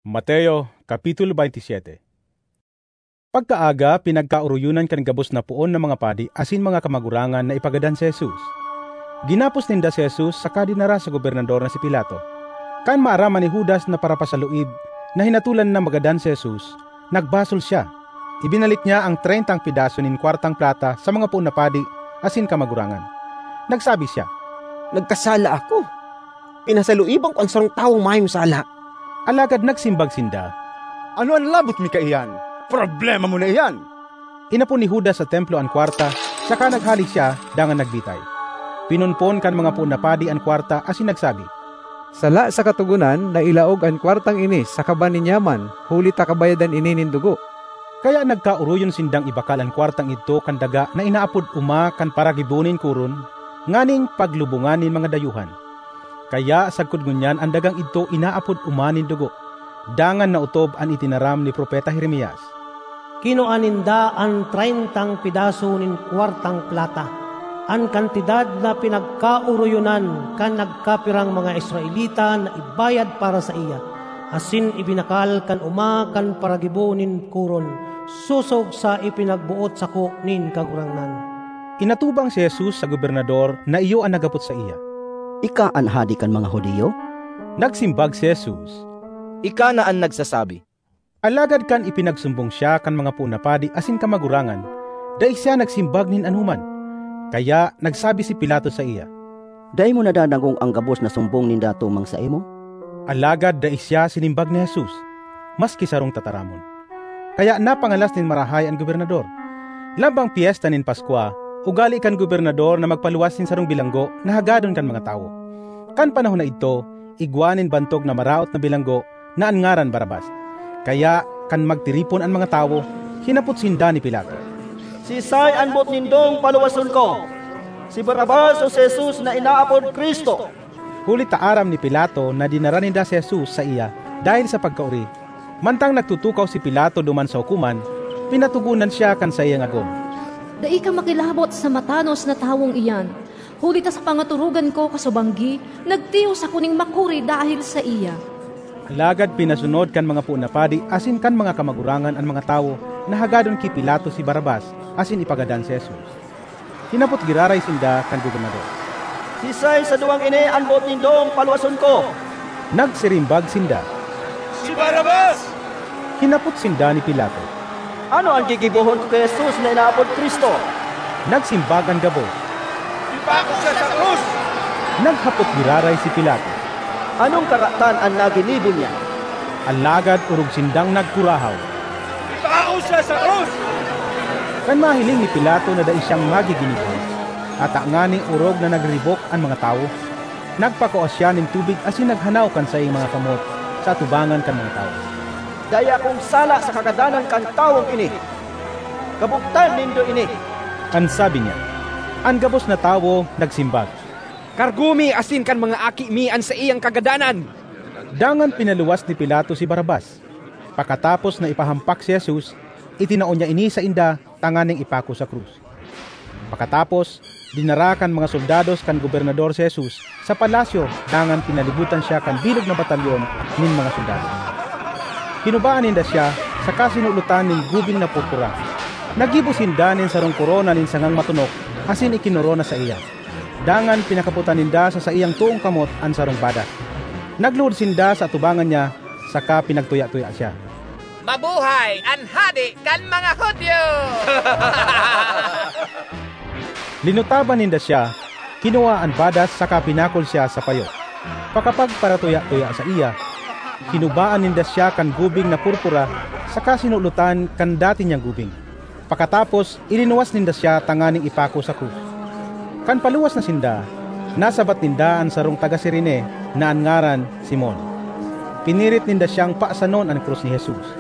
Mateo, Kapitulo 27. Pagkaaga, pinagkauruyunan kan gabos na puon ng mga padi asin mga kamagurangan na ipagadan si Jesus. Ginapos ninda si Jesus saka dinara sa gobernador na si Pilato. Kan maaraman ni Judas na para pasaluib na hinatulan na magadan si Jesus, nagbasol siya. Ibinalik niya ang 30 pidaso nin kwartang plata sa mga puon na padi asin kamagurangan. Nagsabi siya, "Nagkasala ako. Pinasaluibang ko ang sarong taong mayong sala." alagad nagsimbag sinda. Ano ang labot mi kaiyan? Problema mo na iyan. Inapon ni Judas sa templo ang kwarta, saka naghalik siya dangan nagbitay. Pinunpon kan mga puon na padi ang kwarta asin nagsabi, Sala sa katugunan na ilaog ang kwartang ini sa kaban ni Nyaman, huli takabayadan ini nin dugo. Kaya nagkauruyon sindang ibakal ang kwartang ito kan daga na inaapod uma kan para gibunin kuron, nganing paglubungan nin mga dayuhan. Kaya sagkod ngunyan ang dagang ito inaapod uma nin dugo. Dangan na utob ang itinaram ni Propeta Jeremias. Kinuaninda ang 30 pidaso nin kwartang plata, ang kantidad na pinagkauruyunan kan nagkapirang mga Israelita na ibayad para sa iya, asin ibinakal kan uma kan paragibo nin kuron, susog sa ipinagbuot sako nin kagurangnan. Inatubang si Jesus sa gobernador na iyo ang nagapot sa iya. Ika an hadi kan mga Hudiyo? Nagsimbag si Jesus. Ika na ang nagsasabi. Alagad kan ipinagsumbong siya kan mga puon na padi asin kamagurangan, dahil siya nagsimbag nin anuman. Kaya nagsabi si Pilato sa iya, Dai mo nadadangong ang gabos na sumbong ninda tumang sa imo? alagad dahil siya sinimbag ni Jesus, maski sarong tataramon. Kaya napangalas nin marahay ang gobernador. Labang piyesta nin Paskwa, ugali kan gobernador na magpaluwas nin sarong bilanggo na hagadon kan mga tao. Kan panahon na ito, igwanin bantog na maraot na bilanggo na ang ngaran Barabas. Kaya kan magtiripon ang mga tao, hinapot sinda ni Pilato. Sisay anbot nindong paluwason ko, si Barabas o si Jesus na inaapod Kristo. Huli taaram ni Pilato na dinara ninda si Jesus sa iya dahil sa pagkauri. Mantang nagtutukaw si Pilato duman sa hukuman, pinatugunan siya kan sa iyang agom. Dai ka makilabot sa matanos na tawong iyan. Huli ta sa pangaturugan ko kasubanggi, nagtiyo sa kuning makuri dahil sa iya. Alagad pinasunod kan mga puon na padi asin kan mga kamagurangan ang mga tao na hagadon ki Pilato si Barabas asin ipagadan si Jesus. Hinapot giraray sinda kan gobernador. Sisay sa duwang ini anbot nindong paluwason ko. Nagsirimbag sinda. Si Barabas! Hinapot sinda ni Pilato. Ano ang gigibuhon ko kay Jesus na inaapod Kristo? Nagsimbag ang gabo. Ipako siya sa krus! Naghapot giraray si Pilato. Anong karatan ang naginibon niya? Alagad urog sindang nagkurahaw. Ipako siya sa krus! Kan mahiling ni Pilato na dai siyang magiginibon, at ngani urog na nagribok ang mga tao, nagpakuas siya ng tubig asin naghanaw kan sa iyang mga kamot sa tubangan kan mga tao. Daya kong sala sa kakadanan kan tawong ini. Kabuktan nindo ini. Ang sabi niya, ang gabos na tao nagsimbag. Kargumi asin kan mga aki mi an sa iyang kagadanan. Dangan pinaluwas ni Pilato si Barabas. Pakatapos na ipahampak si Jesus, itinaon niya ini sa inda tanganing ipako sa krus. Pakatapos, dinarakan mga soldados kan gobernador si Jesus sa palasyo, dangan pinalibutan siya kan bilog na batalyon nin mga soldado. Hinubaan ninda siya sa kasinulutan nin gubing na purpura. Nagibusinda nin sarong korona nin sangang matunok asin ikinorona sa iya. Dangan pinakaputan ninda sa iyang tuong kamot ang sarong badak. Nagluhod sinda sa tubangan niya, saka pinagtuya-tuya siya. Mabuhay ang hadi kan mga Hudyo! Linutaban ninda siya, kinuha ang badas saka pinakol siya sa payo. Pakapag paratuya-tuya sa iya, hinubaan ninda siya kan gubing na purpura saka sinulutan kan dati niyang gubing. Pakatapos, ilinuwas ninda siya tanganing ipako sa krus. Kan paluwas na sinda, nasabat ninda ang sarong taga-Sirene na ang ngaran Simon. Pinirit ninda siyang paasanon ang krus ni Jesus.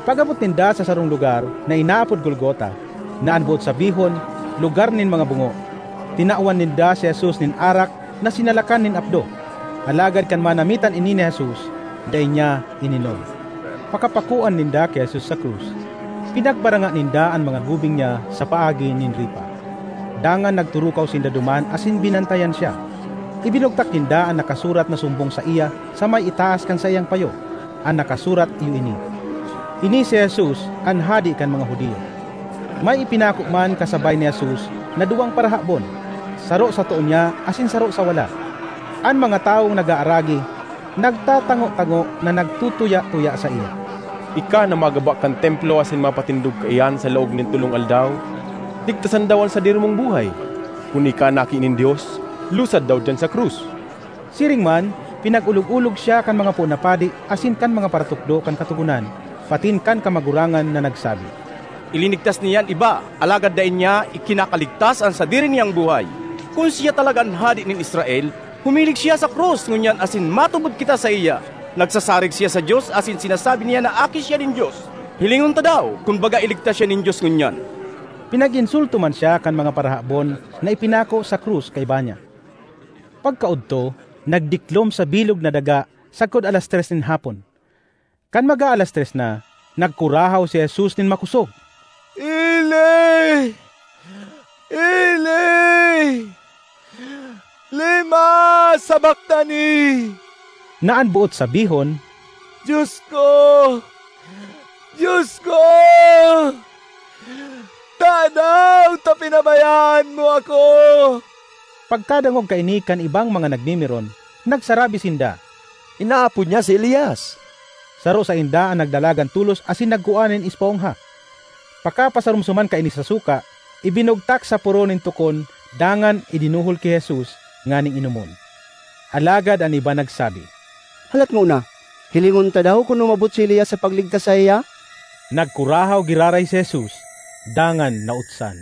Pagabot ninda sa sarong lugar na inaapod Golgota, na anbot sa bihon, lugar nin mga bungo. Tinauan ninda si Jesus nin arak na sinalakan nin apdo. Alagad kan manamitan ini ni Jesus, day niya ininom. Pakapakuan ninda kay Jesus sa krus. Pinagbaranga ninda ang mga gubing niya sa paagi nin ripa. Dangan nagturukaw sinda duman asin binantayan siya. Ibinugtak ninda ang nakasurat na sumbong sa iya sa may itaas kan sa iyang payo. ang nakasurat iyo ini. Ini si Jesus ang hadi kan mga Hudiyo. May ipinako man kasabay ni Jesus na duwang parahabon, saro sa tuon niya asin saro sa wala. Ang mga taong nag-aaragi, nagtatango-tango na nagtutuya-tuya sa iya. Ika na magaba kan templo asin mapatindog ka iyan sa laog ng tulong aldaw, digtasan dawan sa diri mong buhay. Kung ika nakinin Diyos, lusad daw dyan sa krus. Siring man, pinag-ulog-ulog siya kan mga punapadi asin kan mga paratukdo kan katugunan, patin kan kamagurangan na nagsabi. Ilinigtas niyan iba, alagad dain niya ikinakaligtas ang sa diri niyang buhay. Kung siya talagang hadi ng Israel, humilig siya sa krus, ngunyan asin matubod kita sa iya. Nagsasarig siya sa Diyos asin sinasabi niya na aki siya ng Diyos. Hilingon ta daw, kung baga iligtas siya ng Diyos ngunyan. Pinag-insulto man siya kan mga parahabon na ipinako sa krus kay Banya. Pagkaudto, nagdiklom sa bilog na daga sagkod 3:00 nin hapon. Kan maga 3:00 na, nagkurahaw si Jesus nin makusog. Ili! Ili! Lima sabaktani! Naanbuot sa bihon, Diyos ko! Diyos ko! Tanaw, ta pinabayaan mo ako! pagkadangog kainikan ibang mga nagmimiron, nagsarabi sinda. Inaapod niya si Elias. Saro sa inda ang nagdalagan tulos asin nagkuanin ispongha. Pakapasarumsuman kaini sa suka, ibinugtak sa puro nin tukon, dangan idinuhol ki Jesus, nganing inumon. Alagad ang iba nagsabi, Halat muna, hilingon ta daw kung umabot si Elias sa pagligtas sa iya? Nagkurahaw giraray si Jesus, dangan nautsan.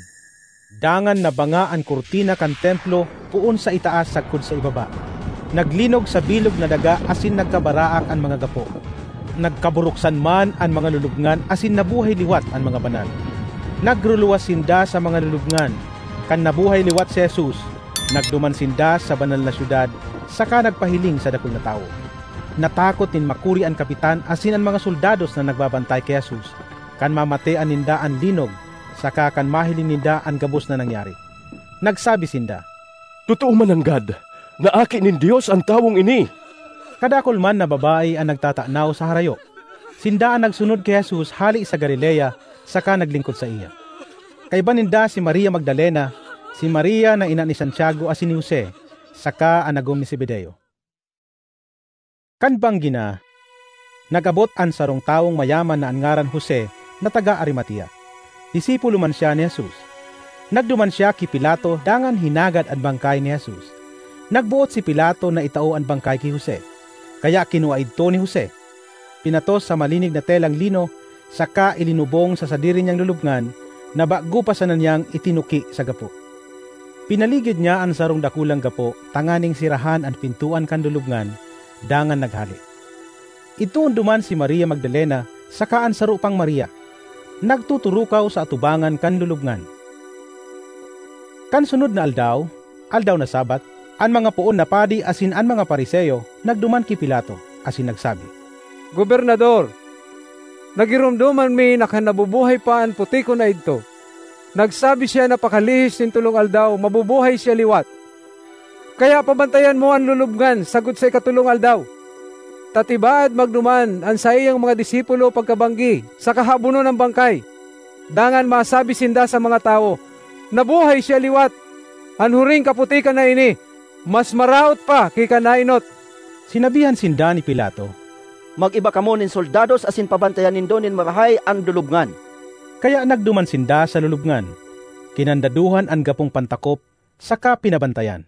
Dangan nabanga ang kurtina kan templo puon sa itaas sagkod sa ibaba. Naglinog sa bilog na daga asin nagkabaraak ang mga gapo. Nagkaburuksan man ang mga lulubngan asin nabuhay liwat ang mga banal. Nagruluwas sinda sa mga lulubngan, kan nabuhay liwat si Jesus. Nagduman sinda sa banal na syudad, saka nagpahiling sa dakol na tao. Natakot nin makuri ang kapitan asin ang mga soldados na nagbabantay kay Jesus. Kan mamate ang ninda ang linog, saka kan mahiling ninda ang gabos na nangyari. Nagsabi sinda, Totoo man ang God, na aki nin Diyos ang tawong ini. Kadakol man na babae ang nagtatanaw sa harayo. Sinda ang nagsunod kay Jesus hali sa Galilea, saka naglingkod sa iya. Kay baninda si Maria Magdalena, si Maria na ina ni Santiago asin ni Jose, saka ang nagom ni Zebedeo. Kanbang gina, nagabot ang sarong taong mayaman na angaran Jose na taga Arimatea. Disipulo man siya ni Jesus. Nagduman siya ki Pilato dangan hinagad ang bangkay ni Jesus. Nagbuot si Pilato na itao ang bangkay ki Jose. Kaya kinuaid to ni Jose. Pinatos sa malinig na telang lino, saka ilinubong sa sadiri niyang lulubngan, na bago pa sa nanyang itinuki sa gapo. Pinaligid niya ang sarong dakulang gapo, tanganing sirahan ang pintuan kan lulubngan, dangan naghali. Ito duman si Maria Magdalena, saka ang saro pang Maria. Nagtuturukaw sa atubangan kan lulubngan. Kan sunod na aldaw na Sabat, ang mga puon na padi asin ang mga Pariseo nagduman ki Pilato asin nagsabi, Gobernador, nagirumduman mi nakanabubuhay pa ang putiko na ito. Nagsabi siya na pakalihis nin tulong aldaw, mabubuhay siya liwat. Kaya pabantayan mo ang lulubngan sagot sa ikatulong aldaw. Tatibaad magduman ang sa iyang mga disipulo pagkabanggi sa kahabuno ng bangkay. Dangan masabi sinda sa mga tao, nabuhay siya liwat. Ang huring kaputikan na ini, mas maraot pa kay kanainot. Sinabihan sinda ni Pilato, Mag-iba kamo nin soldados asin pabantayan nindo nin marahay ang lulubngan. Kaya nagduman sinda sa lulubngan. Kinandaduhan ang gapong pantakop, saka pinabantayan.